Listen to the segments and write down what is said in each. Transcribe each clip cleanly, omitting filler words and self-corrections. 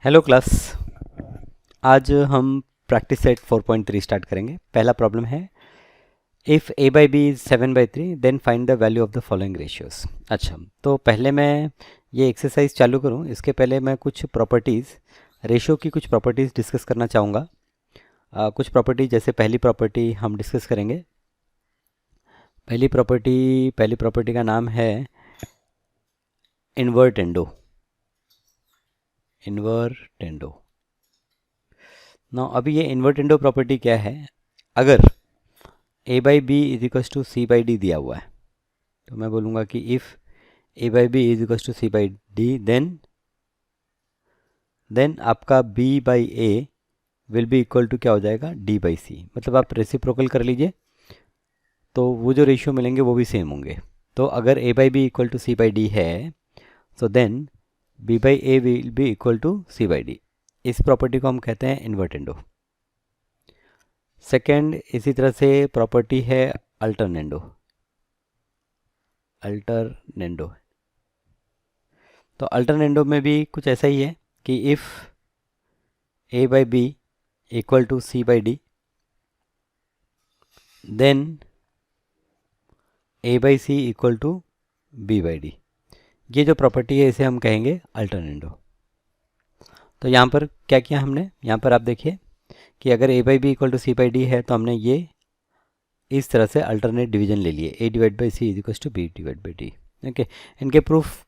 Hello class. आज हम practice set 4.3 start करेंगे। पहला प्रॉब्लम है if a by B is 7/3 then find the value of the following ratios. अच्छा, तो पहले मैं ये एक्सरसाइज चालू करूं इसके पहले मैं कुछ प्रॉपर्टीज़, रेशियो की कुछ प्रॉपर्टीज़ डिस्कस करना चाहूँगा। कुछ प्रॉपर्टी, जैसे पहली प्रॉपर्टी हम डिस्कस करेंगे। पहली प्रॉपर्टी का नाम है इन्वर्टेंडो। ना अभी ये इन्वर्टेंडो प्रॉपर्टी क्या है, अगर a by B is equals to C by D दिया हुआ है तो मैं बोलूँगा कि if a by B is equals to C by D then आपका b by A will be equal to क्या हो जाएगा, d बाई सी। मतलब आप रेसिप्रोकल कर लीजिए तो वो जो रेशियो मिलेंगे वो भी सेम होंगे। तो अगर a by B equal to C by D है so then b by A will be equal to C by D. इस प्रॉपर्टी को हम कहते हैं इन्वर्टेंडो। सेकेंड, इसी तरह से प्रॉपर्टी है अल्टरनेंडो। तो अल्टरनेंडो में भी कुछ ऐसा ही है कि if a by B equal to C by D then a by C equal to b by D. ये जो प्रॉपर्टी है इसे हम कहेंगे अल्टरनेंडो। तो यहाँ पर क्या किया हमने, यहाँ पर आप देखिए कि अगर a by B equal to C by D है तो हमने ये इस तरह से अल्टरनेट डिवीजन ले लिए, a divide by C is equal to b divide by D. Okay, इनके प्रूफ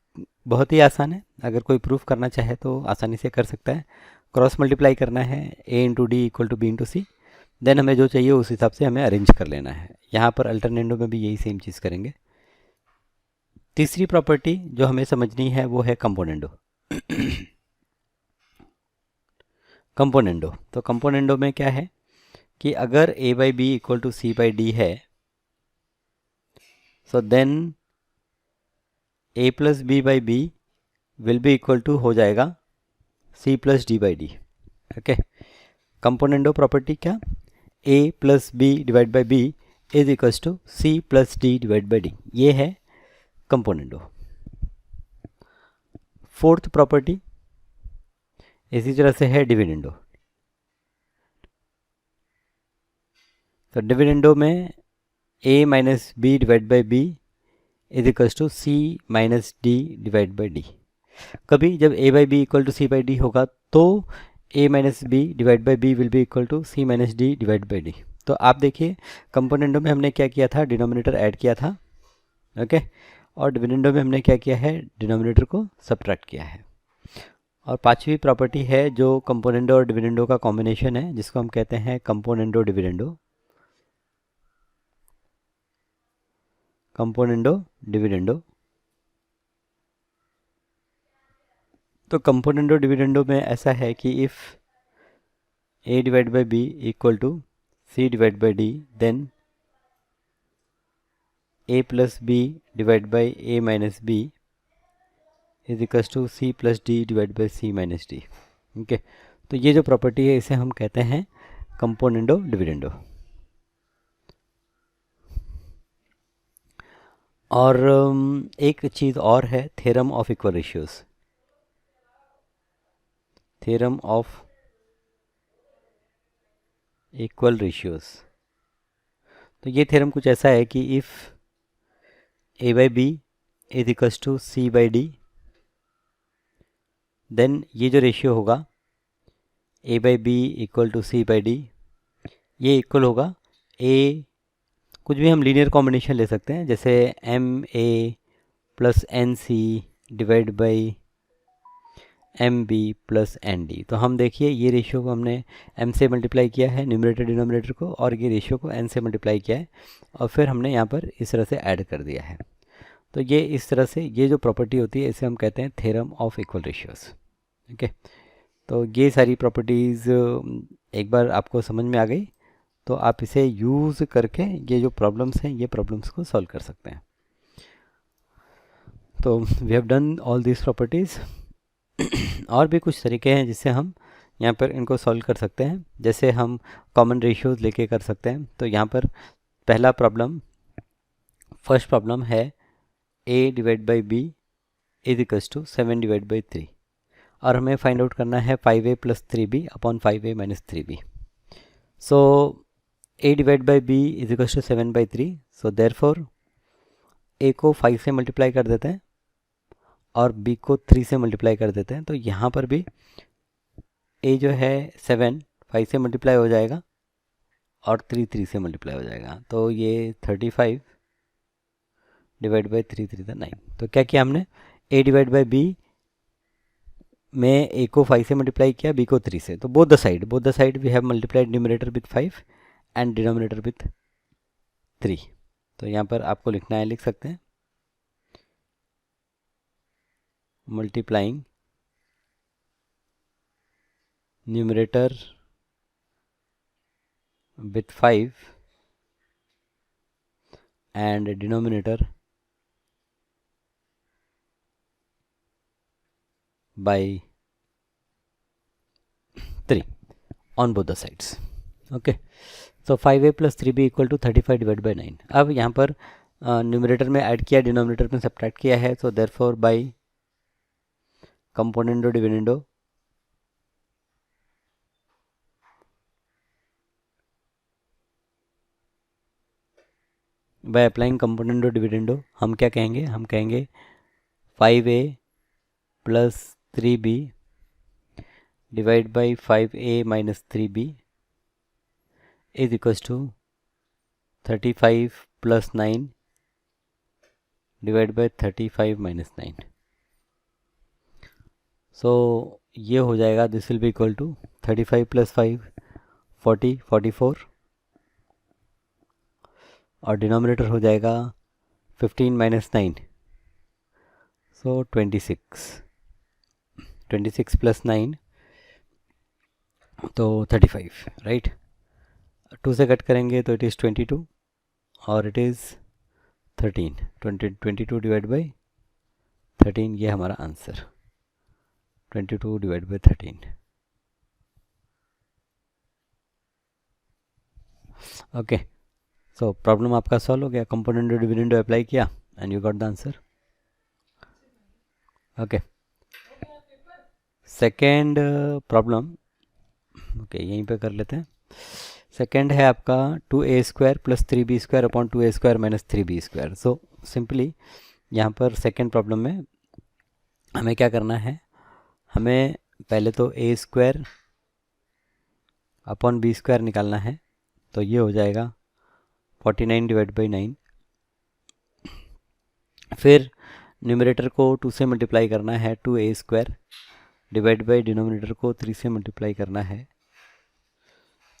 बहुत ही आसान है। अगर कोई प्रूफ करना चाहे तो आसानी से कर सकता है। क्रॉस मल्टीप्लाई करना है, a into D equal to B into C, then हमें जो चाहिए उस हिसाब से हमें अरेंज कर लेना है। यहाँ पर अल्टरनेंडो में भी यही सेम चीज़ करेंगे। तीसरी प्रॉपर्टी जो हमें समझनी है वो है कंपोनेंडो। तो कंपोनेंडो में क्या है कि अगर a by B equal to C by D है so then a plus B by B will be equal to हो जाएगा c plus D by D. Okay, componendo property क्या, a plus B divide by B is equals to C plus D divide by D. ये है componendo. Fourth property इसी तरह से है dividendo. तो डिविडेंडो में a minus B divide by B is equals to C minus D divide by D. कभी जब a by B equal to C by D होगा तो a minus B divide by B will be equal to C minus D divide by D. तो आप देखिए componendo में हमने क्या किया था, डिनोमिनेटर ऐड किया था। ओके, और डिविडेंडो में हमने क्या किया है, डिनोमिनेटर को सब्ट्रैक्ट किया है। और पांचवी प्रॉपर्टी है जो कंपोनेंडो और डिविडेंडो का कॉम्बिनेशन है, जिसको हम कहते हैं कंपोनेंडो डिविडेंडो। तो कंपोनेंडो डिविडेंडो में ऐसा है कि if a divide by B equal to C divide by D then a plus B divide by A minus B is equals to C plus D divide by C minus D. Okay, तो ये जो property है इसे हम कहते हैं componendo dividendo. और एक चीज़ और है, थ्योरम ऑफ इक्वल रेशियोज। तो ये थ्योरम कुछ ऐसा है कि if a by B is equals to C by D then ये जो रेशियो होगा a by B equal to C by D, ये इक्वल होगा a, कुछ भी हम लीनियर कॉम्बिनेशन ले सकते हैं, जैसे M A plus N C divide by M B plus N D. तो हम देखिए ये रेशियो को हमने m से मल्टीप्लाई किया है, न्यूमरेटर डिनोमिनेटर को, और ये रेशियो को n से मल्टीप्लाई किया है और फिर हमने यहाँ पर इस तरह से ऐड कर दिया है। तो ये इस तरह से ये जो प्रॉपर्टी होती है इसे हम कहते हैं theorem of equal ratios. Okay, तो ये सारी प्रॉपर्टीज़ एक बार आपको समझ में आ गई तो आप इसे यूज़ करके ये जो प्रॉब्लम्स हैं ये प्रॉब्लम्स को सॉल्व कर सकते हैं। तो we have done all this properties. और भी कुछ तरीके हैं जिससे हम यहाँ पर इनको सॉल्व कर सकते हैं, जैसे हम कॉमन रेशियोज लेके कर सकते हैं। तो यहाँ पर फर्स्ट प्रॉब्लम है a divide by B is equals to 7 divide by 3। और हमें फाइंड आउट करना है 5a plus 3b upon 5a minus 3b. So a divide by b is equal to 7/3. So therefore a को 5 से multiply कर देते हैं और b को 3 से मल्टीप्लाई कर देते हैं. तो यहाँ पर भी a जो है 7 5 से मल्टीप्लाई हो जाएगा और 3 से मल्टीप्लाई हो जाएगा. तो ये 35 डिवाइड बाई 3 9. तो क्या किया हमने, a डिवाइड बाई b में a को 5 से मल्टीप्लाई किया, b को 3 से. तो both the side we have multiplied numerator with 5 and denominator with 3. तो यहाँ पर आपको लिखना है, लिख सकते हैं multiplying numerator with 5 and denominator by 3 on both the sides. Okay, so 5a plus 3b equal to 35 divided by 9. अब यहाँ पर न्यूमरेटर में ऐड किया, डिनोमिनेटर में सब्ट्रैक्ट किया है. So therefore by componendo dividendo by applying componendo dividendo हम क्या कहेंगे, हम कहेंगे 5a plus 3b divide by 5a minus 3b is equals to 35 plus 9 divide by 35 minus 9. So ये हो जाएगा, this will be equal to 35 plus 5 44 और denominator हो जाएगा 15 माइनस 9. सो 26 प्लस 9 तो 35, राइट. 2 से कट करेंगे तो इट इज़ 22 और इट इज़ 13. 22 डिवाइड बाई 13, ये हमारा answer 22 divide by 13. Okay, so problem आपका सॉल्व हो गया. कंपोनेंट डिविडेंडो अप्लाई किया and you got the answer. Okay, second problem, okay यहीं पे कर लेते हैं. सेकेंड है आपका 2a² plus 3b² upon 2a² minus 3b². So simply यहाँ पर सेकेंड प्रॉब्लम में हमें क्या करना है, हमें पहले तो a² अपॉन b² निकालना है. तो ये हो जाएगा 49 डिवाइड बाई 9. फिर न्यूमरेटर को 2 से मल्टीप्लाई करना है, 2a² डिवाइड बाई डिनोमिनेटर को 3 से मल्टीप्लाई करना है.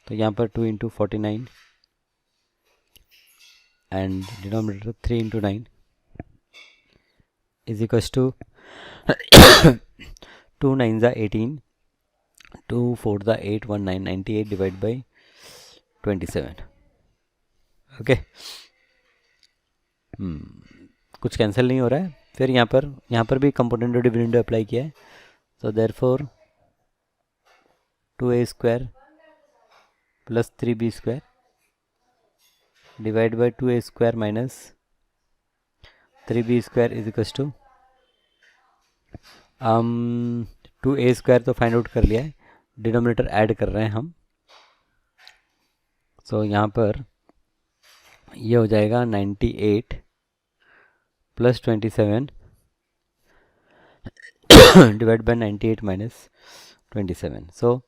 तो यहाँ पर 2 into 49 and denominator 3 into 9 is equals to 2 9 ज़ा 18, 2 4 ज़ा 8, 1 9 98 डिवाइड बाई 27. ओके, कुछ कैंसिल नहीं हो रहा है. फिर यहाँ पर भी कंपोनेंट डिविडेंडो अप्लाई किया है. So therefore 2a² plus 3b² divide by 2a² minus 3b² is equals to 2a² तो फाइंड आउट कर लिया है, डिनोमिनेटर ऐड कर रहे हैं हम. सो यहाँ पर ये हो जाएगा 98 plus 27 divide by 98 minus 27. So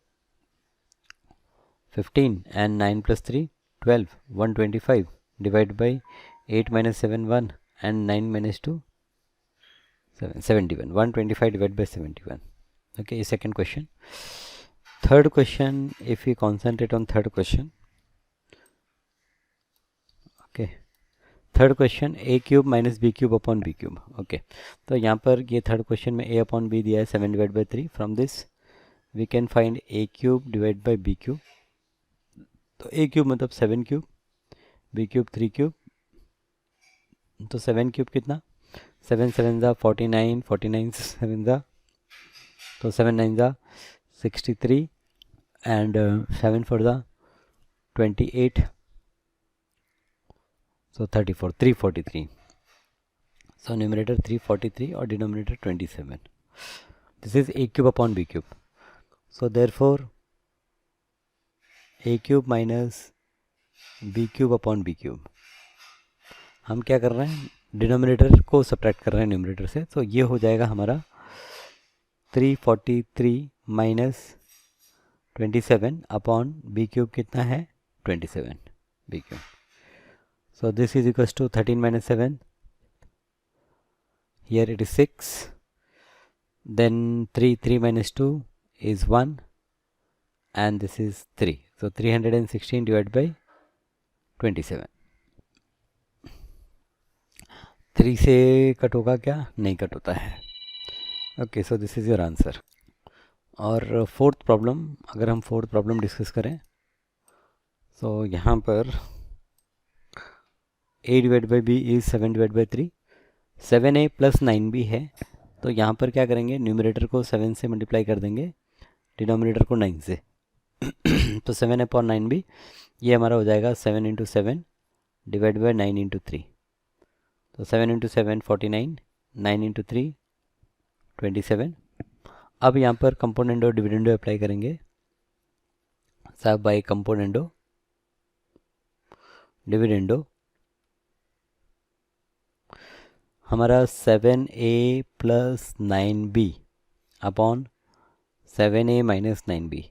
15 and 9 plus 3 12, 125 divided by 8 minus 7 1 and 9 minus 2 7, 71. 125 divided by 71. Okay, second question. Third question, if we concentrate on third question, okay, third question a³ minus b³ upon b³. Okay, तो यहाँ पर ये third question में a upon b दिया है 7 divide by 3. From this we can find a³ divide by b³. तो a³ मतलब 7³ b³ 3³. तो 7³ कितना, 7 7 ज़ा 49, 49 7 ज़ा तो 7 9 ज़ा 63 एंड 7 4 ज़ा 28. So 34, 343. So numerator 343 और denominator 27. This is A cube upon B cube. So therefore A cube minus B cube upon B cube. हम क्या कर रहे हैं, डिनोमिनेटर को सब्ट्रैक्ट कर रहे हैं न्यूमरेटर से. तो ये हो जाएगा हमारा 343 माइनस 27 अपॉन बी क्यूब कितना है 27 B cube. So this is equals to 13 minus 7. Here it is 6. Then 3 minus 2 is 1 and this is 3. So 316 divided by 27. 3 से कट होगा क्या? नहीं कट होता है. Okay, so this is your answer. और fourth problem, अगर हम फोर्थ प्रॉब्लम डिस्कस करें तो यहाँ पर a divide by b is 7 divide by 3. 7a plus 9b है. तो यहाँ पर क्या करेंगे, न्यूमरेटर को 7 से मल्टीप्लाई कर देंगे, डिनोमिनेटर को 9 से. तो 7 अपॉन 9b ये हमारा हो जाएगा 7 इंटू 7 डिवाइड बाई 9 इंटू 3. तो 7 इंटू 7 49, 9 इंटू 3 27. अब यहाँ पर कंपोनेंडो डिविडेंडो अप्लाई करेंगे. सब बाई कंपोनेंडो डिविडेंडो हमारा 7a plus 9b upon 7a minus 9b.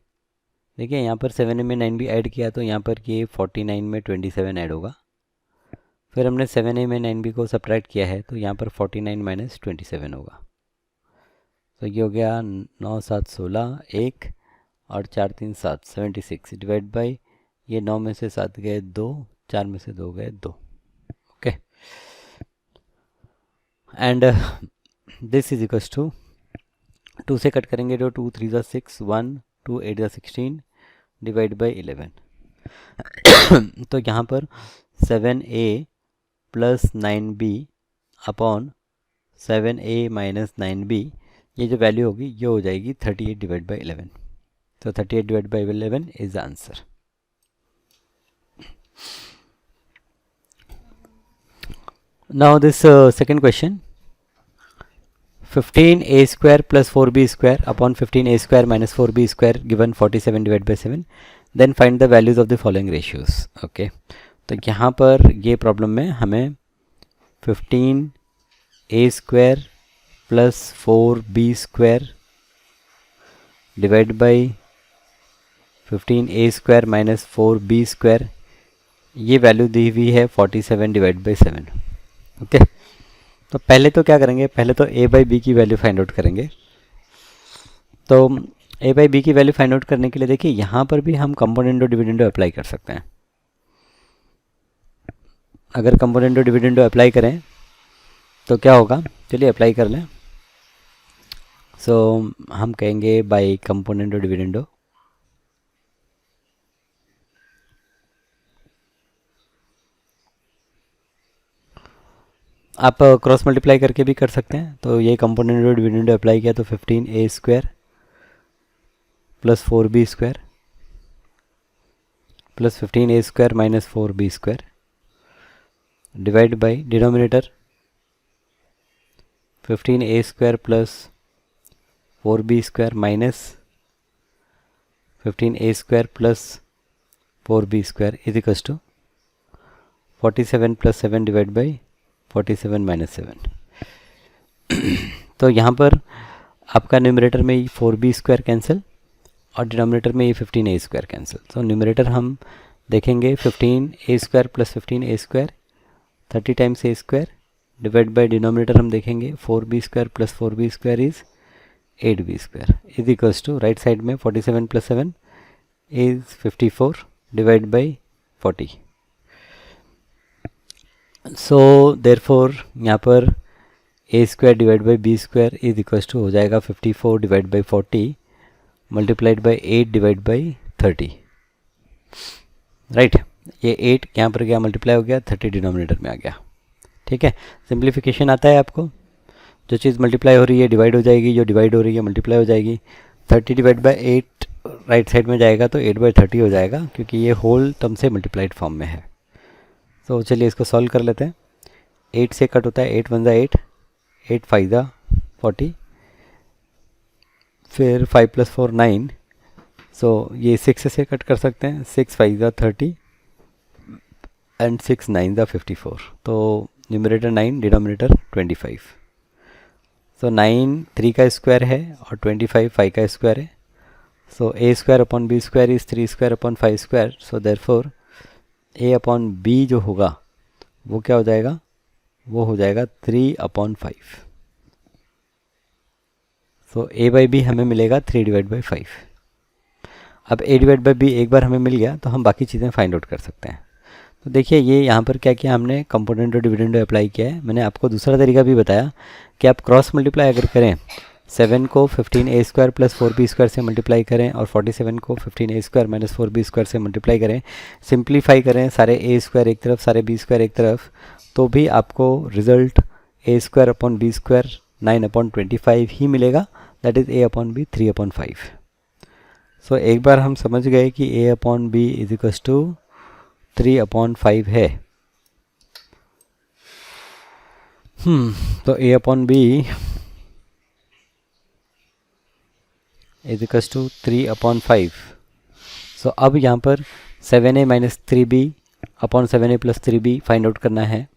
देखिए यहाँ पर 7a में 9b ऐड किया तो यहाँ पर ये 49 में 27 ऐड होगा. फिर हमने 7a में 9b को सब्ट्रैक्ट किया है तो यहाँ पर 49 माइनस 27 होगा. तो ये हो गया 9 7 16 1 और 4 3 7 76 डिवाइड बाई ये 9 में से 7 गए 2, 4 में से 2 गए 2. ओके, and this is equals to 2 से कट करेंगे तो 2 3 ज़ा 6, 1 2 8 ज़ा 16 डिवाइड बाई 11. तो यहाँ पर 7a plus 9b upon 7a minus 9b ये जो वैल्यू होगी ये हो जाएगी 38 डिवाइड बाई 11. तो 38 divide by 11 is the answer. Now this second question, 15a square plus 4b square upon 15a square minus 4b square given 47 divided by 7. Then find the values of the following ratios. Okay, तो यहाँ पर ये problem में हमें 15a square plus 4b square divided by 15a square minus 4b square ये value दी हुई है 47 divide by 7. Okay, तो पहले तो क्या करेंगे, पहले तो a बाई बी की वैल्यू फाइंड आउट करेंगे. तो a बाई बी की वैल्यू फाइंड आउट करने के लिए देखिए यहाँ पर भी हम कंपोनेंडो डिविडेंडो अप्लाई कर सकते हैं. अगर कंपोनेंडो डिविडेंडो अप्लाई करें तो क्या होगा, चलिए अप्लाई कर लें. सो हम कहेंगे बाई कंपोनेंडो डिविडेंडो. आप क्रॉस मल्टीप्लाई करके भी कर सकते हैं. तो ये कंपोनेंडो डिविडेंडो अप्लाई किया तो 15a square plus 4b square plus 15a square minus 4b square divide by denominator 15a square plus 4b square minus 15a square plus 4b square is equals to 47 plus 7 divide by 47 minus 7. तो यहाँ पर आपका numerator में 4b square cancel और denominator में ये 15a square cancel. तो numerator हम देखेंगे 15a square plus 15a square 30 times a square divide by denominator हम देखेंगे 4b square plus 4b square is 8b square is equals to right side में 47 plus 7 is 54 divide by 40. So therefore यहाँ पर a square divide by b square is equals to हो जाएगा 54 divide by 40 multiplied by 8 divide by 30. Right, ये 8 यहाँ पर क्या multiply हो गया, 30 डिनोमिनेटर में आ गया. ठीक है, सिंप्लीफिकेशन आता है आपको. जो चीज़ मल्टीप्लाई हो रही है डिवाइड हो जाएगी, जो डिवाइड हो रही है मल्टीप्लाई हो जाएगी. 30 डिवाइड बाई 8 राइट साइड में जाएगा तो 8 बाई 30 हो जाएगा क्योंकि ये होल टर्म से मल्टीप्लाइड फॉर्म में है. तो चलिए इसको सॉल्व कर लेते हैं. 8 से कट होता है, 8 1 ज़ा 8, 8 5 ज़ा 40, फिर 5 + 4 9, सो ये 6 से कट कर सकते हैं, 6 5 ज़ा 30 एंड 6 9 ज़ा 54, तो न्यूमरेटर 9, डिनोमिनेटर 25। सो 9 3 का स्क्वायर है और 25 5 का स्क्वायर है, सो a square upon b square is 3 square upon 5 square, so therefore a upon b जो होगा वो क्या हो जाएगा, वो हो जाएगा 3/5। सो a/b हमें मिलेगा 3/5। अब a/b एक बार हमें मिल गया तो हम बाकी चीज़ें फाइंड आउट कर सकते हैं। तो देखिए ये यहाँ पर क्या किया हमने, कंपोनेंट डिविडेंडो अप्लाई किया है। मैंने आपको दूसरा तरीका भी बताया कि आप क्रॉस मल्टीप्लाई अगर करें, 7 को 15a square plus 4b square से मल्टीप्लाई करें और 47 को 15a square minus 4b square से मल्टीप्लाई करें, सिंप्लीफाई करें, सारे a स्क्वायर एक तरफ सारे b स्क्वायर एक तरफ, तो भी आपको result a square upon b square 9/25 ही मिलेगा, that is a upon b 3/5। सो एक बार हम समझ गए कि a upon b is equals to 3/5 है। तो a upon b is equals to 3/5। सो अब यहाँ पर 7a minus 3b upon 7a plus 3b find out करना है।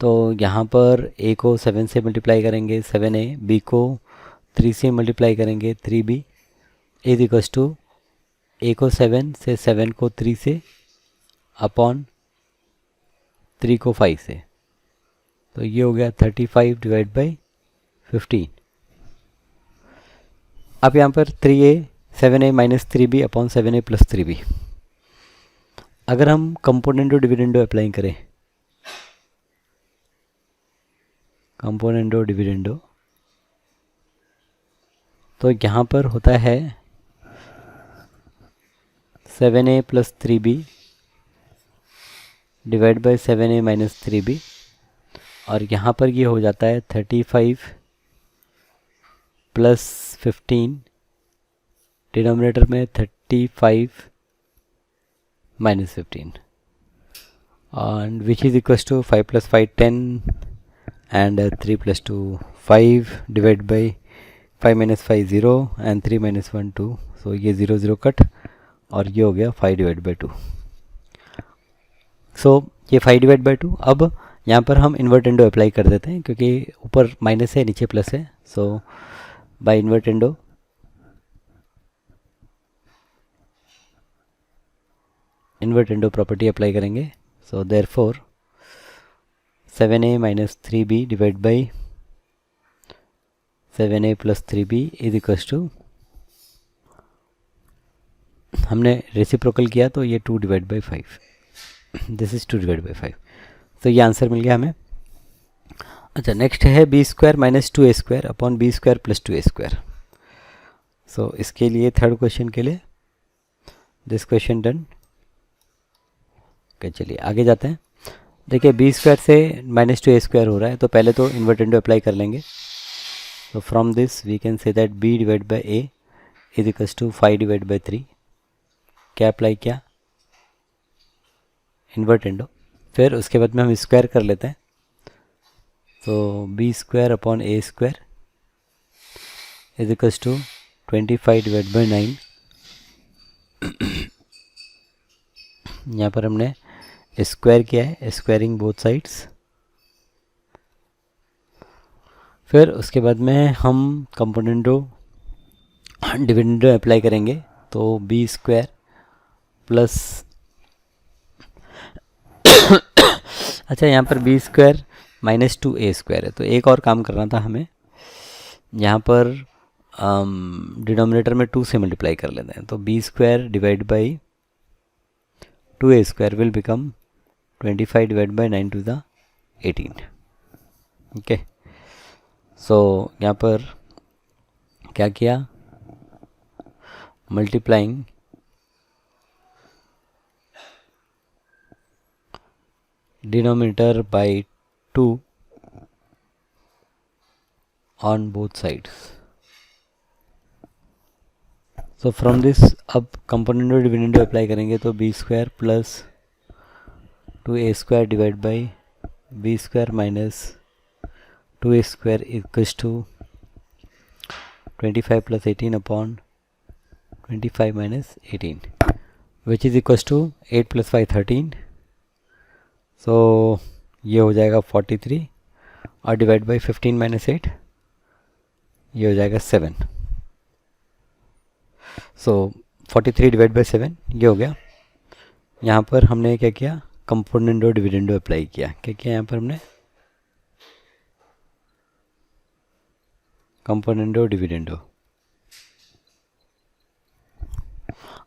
तो यहाँ पर a को 7 से मल्टीप्लाई करेंगे 7a, b को 3 से मल्टीप्लाई करेंगे 3b is equals to a को 7 से 7 को 3 से अपॉन 3 को 5 से, तो ये हो गया 35/15। अब यहाँ पर 3a 7a minus 3b upon 7a plus 3b, अगर हम कंपोनेंटो डिविडेंडो अप्लाई करें, कंपोनेंटो डिविडेंडो, तो यहाँ पर होता है 7a plus 3b divide by 7a minus 3b, और यहाँ पर ये हो जाता है 35 प्लस 15, डिनोमिनेटर में 35 minus 15, and which is equals to 5 plus 5 10 and 3 plus 2 5 divided by 5 minus 5 0 and 3 minus 1 2, so ये 0 0 कट और ये हो गया 5 divided by 2। सो ये 5 divided by 2। अब यहाँ पर हम इन्वर्टेंडो अप्लाई कर देते हैं क्योंकि ऊपर माइनस है नीचे प्लस है, so by invertendo property apply करेंगे। So therefore 7a minus 3b divide by 7a plus 3b is equals to, हमने रेसिप्रोकल किया तो ये 2 divide by 5, this is 2 divide by 5, तो ये आंसर मिल गया हमें। अच्छा, नेक्स्ट है B square minus 2a square upon B square plus 2a square. So इसके लिए थर्ड क्वेश्चन के लिए दिस क्वेश्चन डन। ओके, चलिए आगे जाते हैं। देखिए बी स्क्वायर से माइनस 2a स्क्वायर हो रहा है, तो पहले तो इन्वर्टेंडो अप्लाई कर लेंगे। तो from this we can say that b divide by a is equals to 5 divide by 3। क्या अप्लाई किया, इन्वर्टेंडो, फिर उसके बाद में हम स्क्वायर कर लेते हैं। तो B square upon a square is equals to 25 divide by 9। यहाँ पर हमने स्क्वायर किया है, स्क्वायरिंग बोथ साइड्स। फिर उसके बाद में हम कंपोनेंटो डिविडेंडो अप्लाई करेंगे। तो बी स्क्वायर प्लस अच्छा, यहाँ पर B square minus 2a square है, तो एक और काम करना था हमें, यहाँ पर डिनोमिनेटर में 2 से मल्टीप्लाई कर लेते हैं। तो B square divide by 2a square will become 25 divide by 9 to the 18। Okay, so यहाँ पर क्या किया, multiplying denominator by 2 on both sides. So from this अब कंपोनेंटो डिविडेंडो अप्लाई करेंगे। तो B square plus 2a square divide by B square minus 2a square equals to 25 plus 18 upon 25 minus 18, which is equals to 8 plus 5 13. So ये हो जाएगा 43 और divide by 15 minus 8 ये हो जाएगा 7. सो 43 डिवाइड बाई 7 ये हो गया. यहाँ पर हमने क्या किया, कंपोनेंडो डिविडेंडो अप्लाई किया. क्या किया यहाँ पर हमने, कंपोनेंडो डिविडेंडो.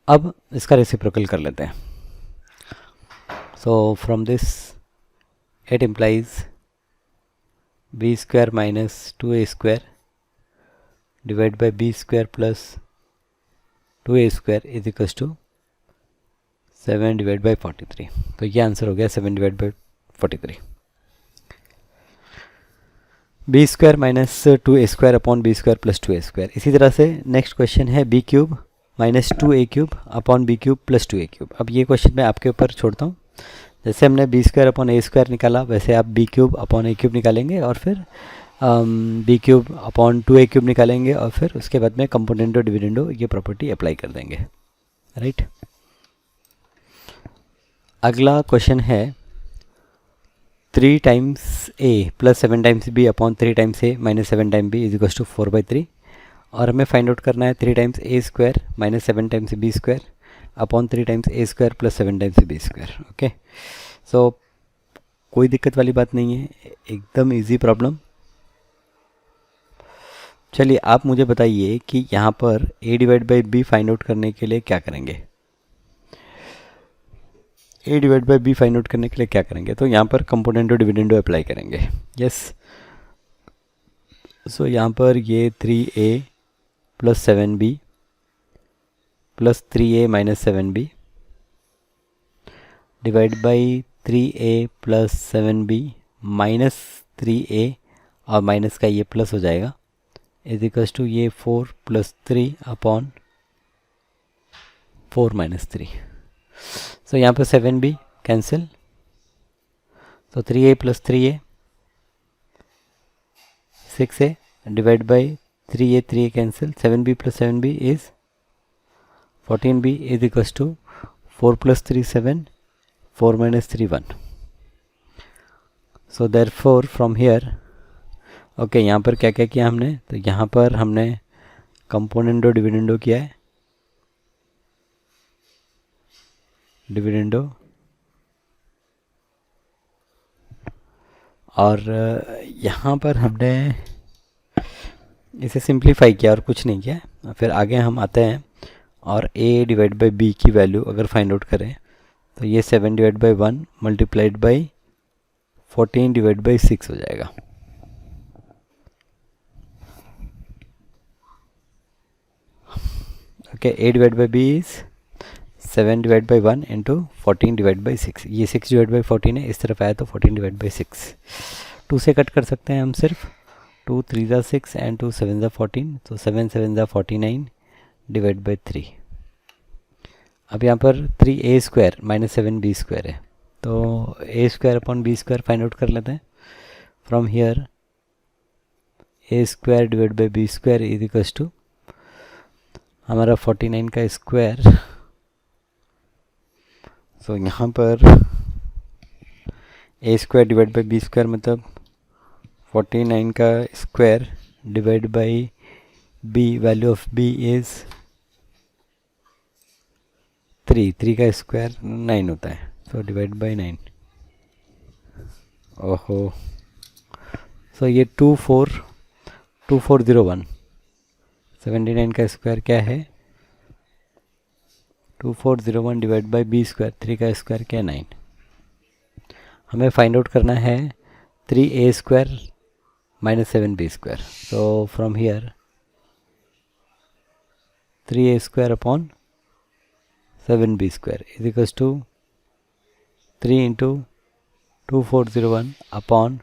अब इसका रेसिप्रोकल कर लेते हैं. So from this it implies B square minus 2a square divide by B square plus 2a square is equals to 7 divide by 43. तो ये आंसर हो गया 7 divide by 43. B square minus 2a square upon B square plus 2a square. इसी तरह से next question है B cube minus 2a cube upon B cube plus 2a cube. अब ये क्वेश्चन मैं आपके ऊपर छोड़ता हूँ. जैसे हमने बी स्क्वायर अपॉन ए स्क्वायर निकाला, वैसे आप बी क्यूब अपॉन ए क्यूब निकालेंगे और फिर B cube upon 2a cube निकालेंगे और फिर उसके बाद में कंपोनेंडो डिविडेंडो ये प्रॉपर्टी अप्लाई कर देंगे. राइट. अगला क्वेश्चन है 3 times A plus 7 times B upon 3 times A minus 7 times B is equals to 4/3. और हमें फाइंड आउट करना है 3 times A square minus 7 times B square upon 3 times A square plus 7 times B square. Okay. So कोई दिक्कत वाली बात नहीं है, एकदम इजी प्रॉब्लम. चलिए आप मुझे बताइए कि यहाँ पर a divide by B find out करने के लिए क्या करेंगे. a divide by B find out करने के लिए क्या करेंगे, तो यहाँ पर कंपोनेंडो डिविडेंडो अप्लाई करेंगे. यस. सो यहाँ पर ये 3a plus 7b plus 3a minus 7b divide by 3a plus 7b minus 3a और माइनस का ये प्लस हो जाएगा इज इक्वल्स टू ये 4 प्लस 3 अपॉन 4 माइनस 3. सो यहाँ पर 7b कैंसिल. तो 3a plus 3a 6a divide by 3a cancel. 7b plus 7b is 14b is equals to 4 plus 3 7 4 minus 3 1. So therefore from here okay. यहाँ पर क्या क्या किया हमने, तो यहाँ पर हमने कंपोनेंडो डिविडेंडो किया है. डिविडेंडो और यहाँ पर हमने इसे सिंप्लीफाई किया और कुछ नहीं किया. फिर आगे हम आते हैं और a डिवाइड बाई बी की वैल्यू अगर फाइंड आउट करें तो ये 7 divide by 1 multiplied by 14 divide by 6 हो जाएगा. Okay. a divide by B is 7 divide by 1 into 14 divide by 6. ये 6 डिवाइड बाई 14 है, इस तरफ आया तो 14 डिवाइड बाई 6. 2 से कट कर सकते हैं हम सिर्फ. 2 3 ज़ा 6 एंड 2 7 ज़ा 14. तो 7 7 ज़ा 49 डिवाइड बाई 3. अब यहाँ पर 3a square minus 7b square है, तो a square upon b square find out कर लेते हैं. From here a square divide by b square is equals to हमारा 49 का स्क्वायर. सो यहाँ पर a square divide by b square मतलब 49 का square divide by b. Value of b is 3 का स्क्वायर 9 होता है, तो डिवाइड बाई 9. ओहो. सो ये 2401. 79 का स्क्वायर क्या है, 2401 डिवाइड बाई बी स्क्वायर. 3 का स्क्वायर क्या है 9. हमें फाइंड आउट करना है 3a square minus 7b square. So from here 3a square upon 7b square is equals to 3 into 2401 upon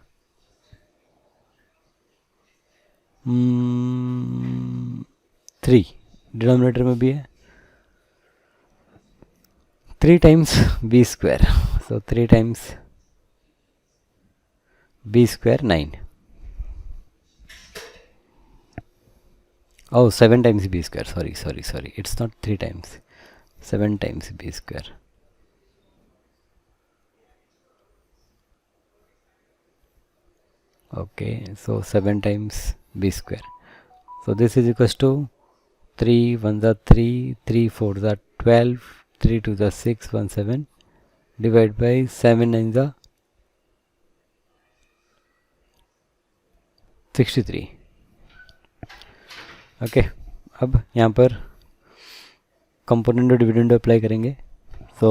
3. Denominator में भी है 3 times b square. So 3 times b square 9. Oh, 7 times b square. Sorry. It's not 3 times. 7 times b square. Okay, so 7 times b square. So this is equals to 3 1s are 3, 3 4s are 12, 3 2s are 6, 1 7, divide by 7 9s are 63. Okay, अब यहाँ पर component dividend apply करेंगे. सो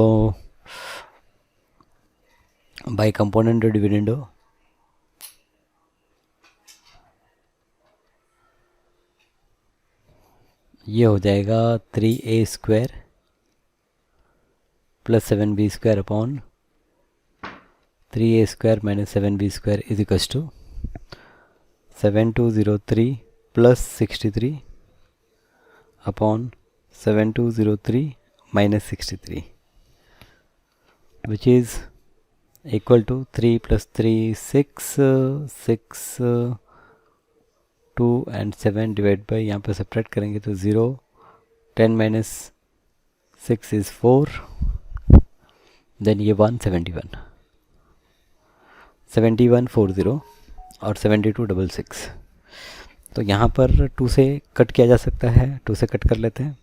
bye component dividendo ये हो जाएगा 3a square plus 7b square upon 3a square minus 7b square is equals to 7203 plus 63 upon 7203 minus 63, which is equal to 3 plus 3 6 2 and 7 divided by, यहाँ पर subtract करेंगे तो 0, 10 minus 6 is 4, then ये 171 7140 और 7266. तो यहाँ पर 2 से कट किया जा सकता है, 2 से कट कर लेते हैं.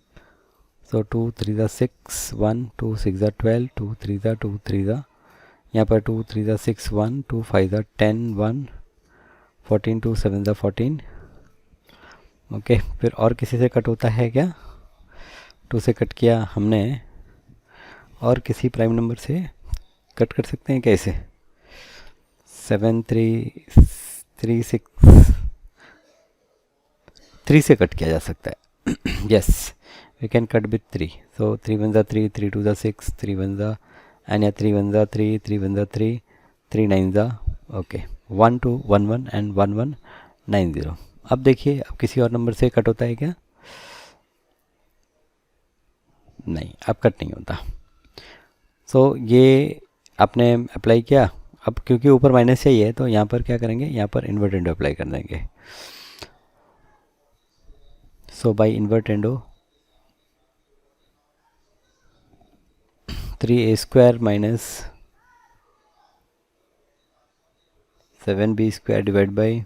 So 2 3 6 1 2 6 12 2 3 2 3 यहाँ पर 2 3 6 1 2 5 10 1 14 2 7 14. ओके, फिर और किसी से कट होता है क्या? 2 से कट किया हमने, और किसी प्राइम नंबर से कट कर सकते हैं कैसे? 7 3 3 6 3 से कट किया जा सकता है. Yes, we can cut with 3. So 3 1s are 3, 3 2s are 6, 3 1s are, and yeah, 3 1s are 3, 3 1s are 3, 3 9s are, okay, 1 2 1 1 and 1 1 9 0. अब देखिए, अब किसी और नंबर से कट होता है क्या? नहीं, अब कट नहीं होता. सो ये आपने अप्लाई किया. अब क्योंकि ऊपर माइनस चाहिए है तो यहाँ पर क्या करेंगे, यहाँ पर इन्वर्टेंडो अप्लाई कर देंगे. So by invertendo 3a square minus 7b square divided by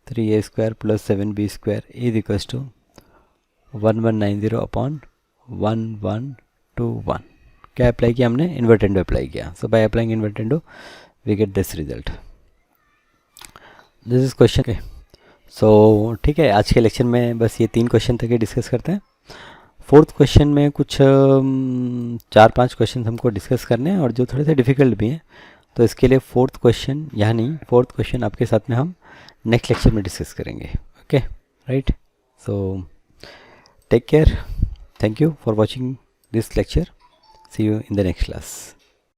3a square plus 7b square is equals to 1190 upon 1121. क्या अप्लाई किया हमने? इन्वर्टेंडो अप्लाई किया. So by applying invertendo we get this result. This is question. So ठीक है, आज के lecture में बस ये 3 क्वेश्चन तक ही डिस्कस करते हैं. 4th क्वेश्चन में कुछ 4-5 क्वेश्चन हमको डिस्कस करने हैं और जो थोड़े से डिफ़िकल्ट भी हैं. तो इसके लिए 4th क्वेश्चन, यानी 4th क्वेश्चन आपके साथ में हम नेक्स्ट लेक्चर में डिस्कस करेंगे. Okay, right. So take care. Thank you for watching this lecture. See you in the next class.